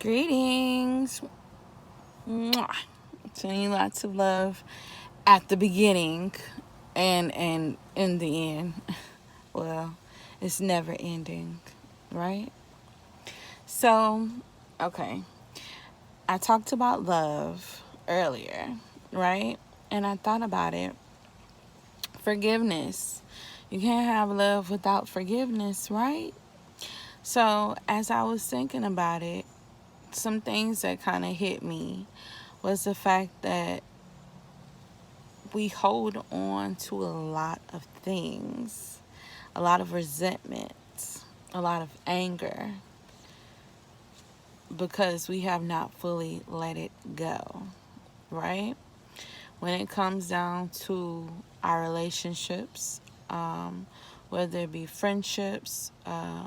Greetings. Mwah. Sending you lots of love at the beginning and in the end. Well, it's never ending, right? So, okay. I talked about love earlier, right? And I thought about it. Forgiveness. You can't have love without forgiveness, right? So, as I was thinking about it, some things that kind of hit me was the fact that we hold on to a lot of things, a lot of resentment, a lot of anger, because we have not fully let it go, right? When it comes down to our relationships, whether it be friendships,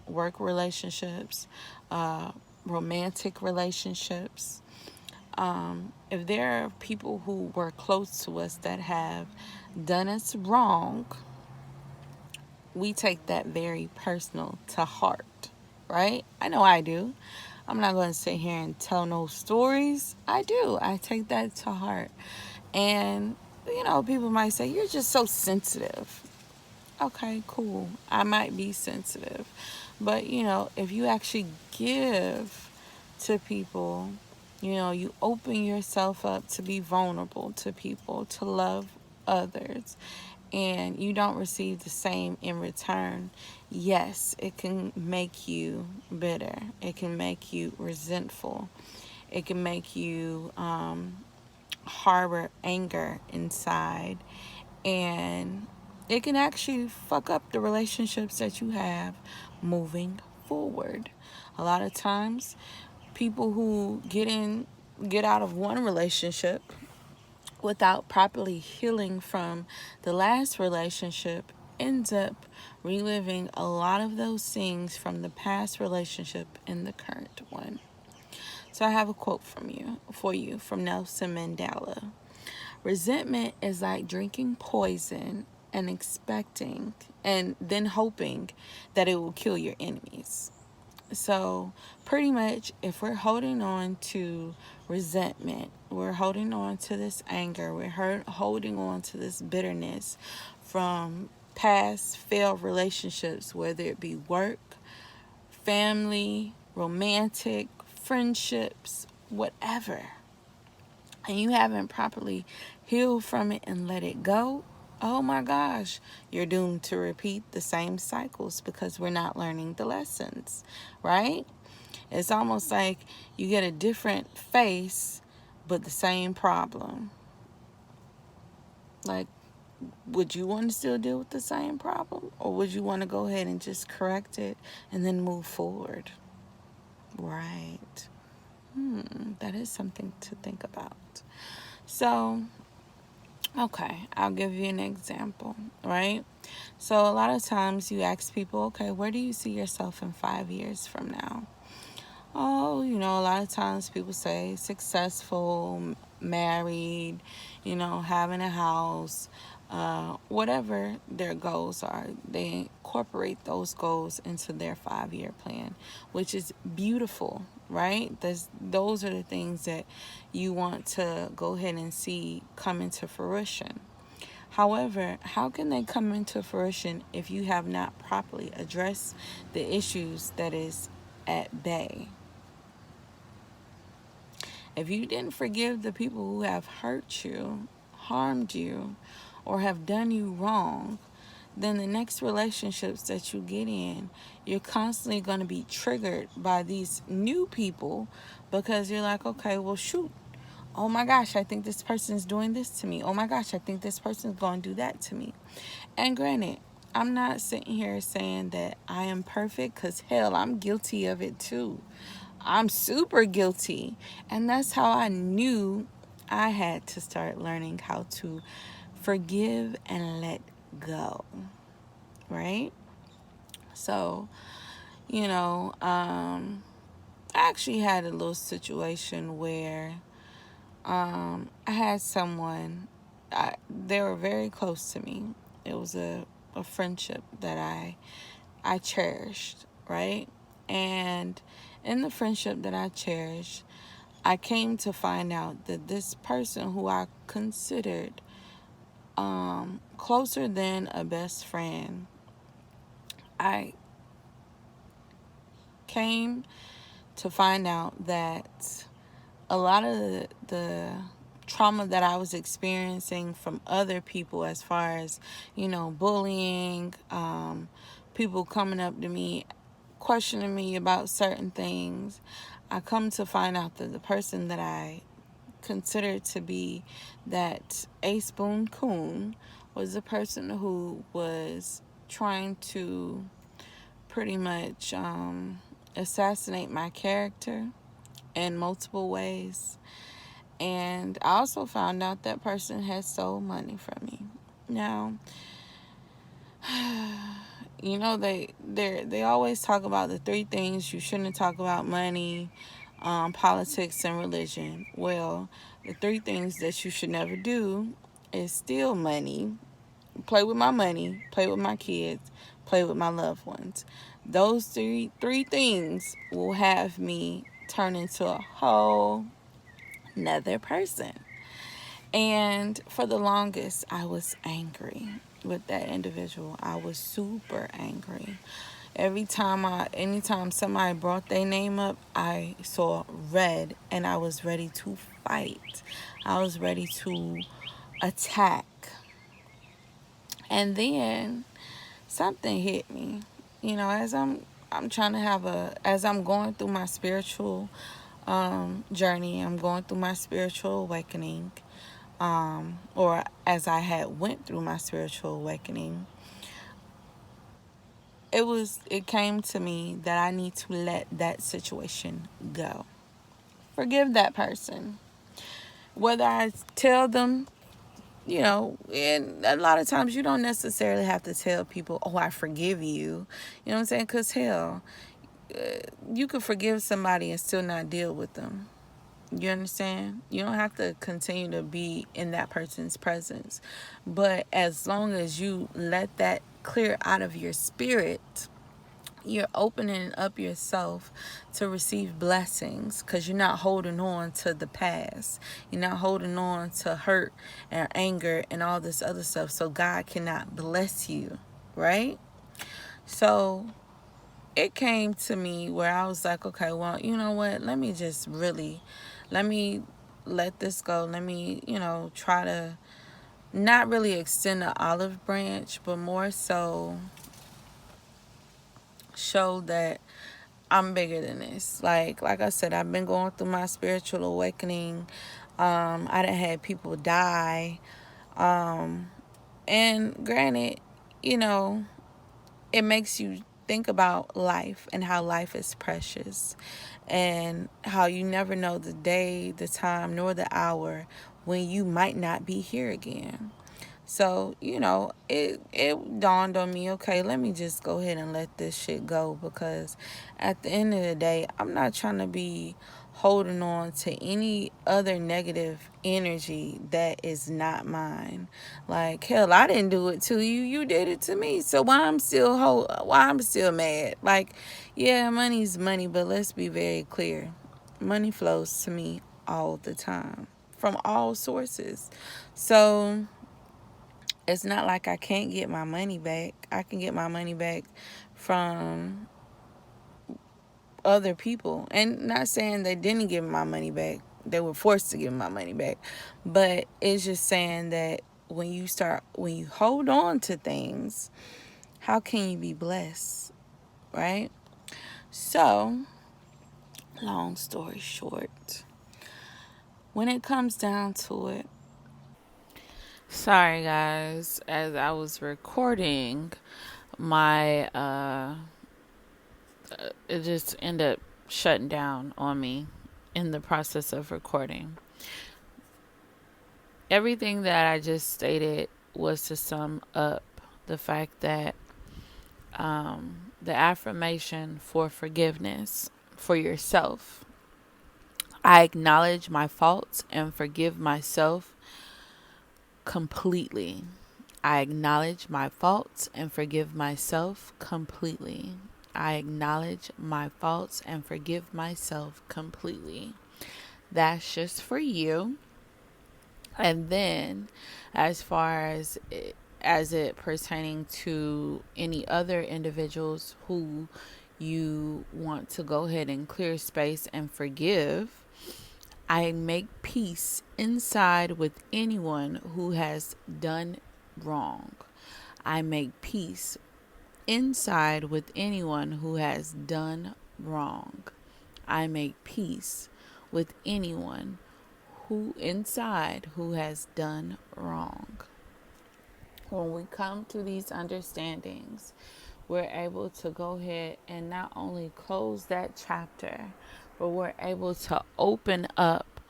work relationships, uh, romantic relationships, if there are people who were close to us that have done us wrong, we take that very personal to heart, right? I know I do. I'm not going to sit here and tell no stories. I do. I take that to heart. And, people might say, you're just so sensitive. Okay, cool. I might be sensitive. But, if you actually give to people, you open yourself up to be vulnerable to people, to love others, and you don't receive the same in return, yes, it can make you bitter. It can make you resentful. It can make you harbor anger inside. And it can actually fuck up the relationships that you have moving forward. A lot of times, people who get out of one relationship without properly healing from the last relationship ends up reliving a lot of those things from the past relationship in the current one. So I have a quote for you from Nelson Mandela. Resentment is like drinking poison and expecting and then hoping that it will kill your enemies. So, pretty much, if we're holding on to resentment, we're holding on to this anger, we're holding on to this bitterness from past failed relationships, whether it be work, family, romantic, friendships, whatever, and you haven't properly healed from it and let it go, oh my gosh, you're doomed to repeat the same cycles because we're not learning the lessons, right? It's almost like you get a different face, but the same problem. Like, would you want to still deal with the same problem? Or would you want to go ahead and just correct it and then move forward? Right. That is something to think about. So, okay, I'll give you an example, right? So, a lot of times you ask people, okay, where do you see yourself in 5 years from now? Oh, a lot of times people say successful, married, having a house, whatever their goals are. They incorporate those goals into their 5 year plan, which is beautiful, right? Those are the things that you want to go ahead and see come into fruition. However, how can they come into fruition if you have not properly addressed the issues that is at bay? If you didn't forgive the people who have hurt you, harmed you, or have done you wrong, then the next relationships that you get in, you're constantly going to be triggered by these new people because you're like, okay, well, shoot. Oh my gosh, I think this person is doing this to me. Oh my gosh, I think this person is going to do that to me. And granted, I'm not sitting here saying that I am perfect because, hell, I'm guilty of it too. I'm super guilty. And that's how I knew I had to start learning how to forgive and let go. Right? So, I actually had a little situation where I had someone, they were very close to me. It was a friendship that I cherished, right? And in the friendship that I cherish, I came to find out that this person who I considered closer than a best friend, I came to find out that a lot of the trauma that I was experiencing from other people, as far as, bullying, people coming up to me, questioning me about certain things, I come to find out that the person that I considered to be that A spoon coon was the person who was trying to pretty much assassinate my character in multiple ways. And I also found out that person had stole money from me. Now, they always talk about the three things you shouldn't talk about: money, politics, and religion. Well, the three things that you should never do is steal money, play with my money, play with my kids, play with my loved ones. Those three things will have me turn into a whole another person. And for the longest, I was angry with that individual. I was super angry. Anytime somebody brought their name up, I saw red and I was ready to fight. I was ready to attack. And then something hit me. As I'm trying to as I'm going through my spiritual journey, I'm going through my spiritual awakening, or as I had went through my spiritual awakening, it came to me that I need to let that situation go. Forgive that person. Whether I tell them, and a lot of times you don't necessarily have to tell people, oh, I forgive you. You know what I'm saying? Because hell, you could forgive somebody and still not deal with them. You understand? You don't have to continue to be in that person's presence. But as long as you let that clear out of your spirit, you're opening up yourself to receive blessings, because you're not holding on to the past. You're not holding on to hurt and anger and all this other stuff, so God cannot bless you, right? So it came to me where I was like, okay, well, you know what? Let me let this go. Let me, try to not really extend the olive branch, but more so show that I'm bigger than this. Like I said, I've been going through my spiritual awakening. I done had people die. And granted, you know, it makes you think about life and how life is precious, and how you never know the day, the time, nor the hour when you might not be here again. So, it dawned on me, okay, let me just go ahead and let this shit go, because at the end of the day, I'm not trying to be holding on to any other negative energy that is not mine. Like, hell, I didn't do it to you. You did it to me. So why I'm still mad? Like, yeah, money's money, but let's be very clear. Money flows to me all the time from all sources. So, it's not like I can't get my money back. I can get my money back from other people. And not saying they didn't give me my money back. They were forced to give me my money back. But it's just saying that when you hold on to things, how can you be blessed? Right? So, long story short, when it comes down to it, sorry guys, as I was recording, my it just ended up shutting down on me in the process of recording. Everything that I just stated was to sum up the fact that the affirmation for forgiveness for yourself. I acknowledge my faults and forgive myself completely. I acknowledge my faults and forgive myself completely. I acknowledge my faults and forgive myself completely. That's just for you. And then, as far as it pertaining to any other individuals who you want to go ahead and clear space and forgive, I make peace inside with anyone who has done wrong. I make peace inside with anyone who has done wrong. I make peace with anyone who has done wrong. When we come to these understandings, we're able to go ahead and not only close that chapter, but we're able to open up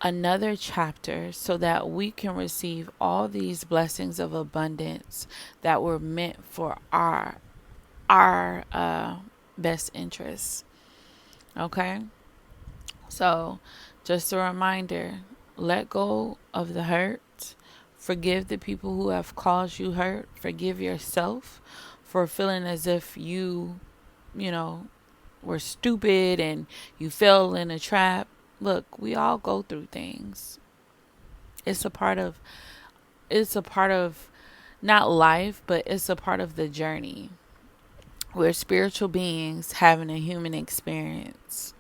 another chapter so that we can receive all these blessings of abundance that were meant for our best interests. Okay? So, just a reminder, let go of the hurt. Forgive the people who have caused you hurt. Forgive yourself for feeling as if you were stupid and you fell in a trap. Look, we all go through things. It's a part of not life, but it's a part of the journey. We're spiritual beings having a human experience.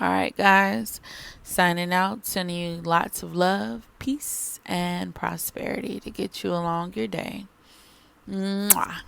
All right, guys, signing out, sending you lots of love, peace, and prosperity to get you along your day. Mwah.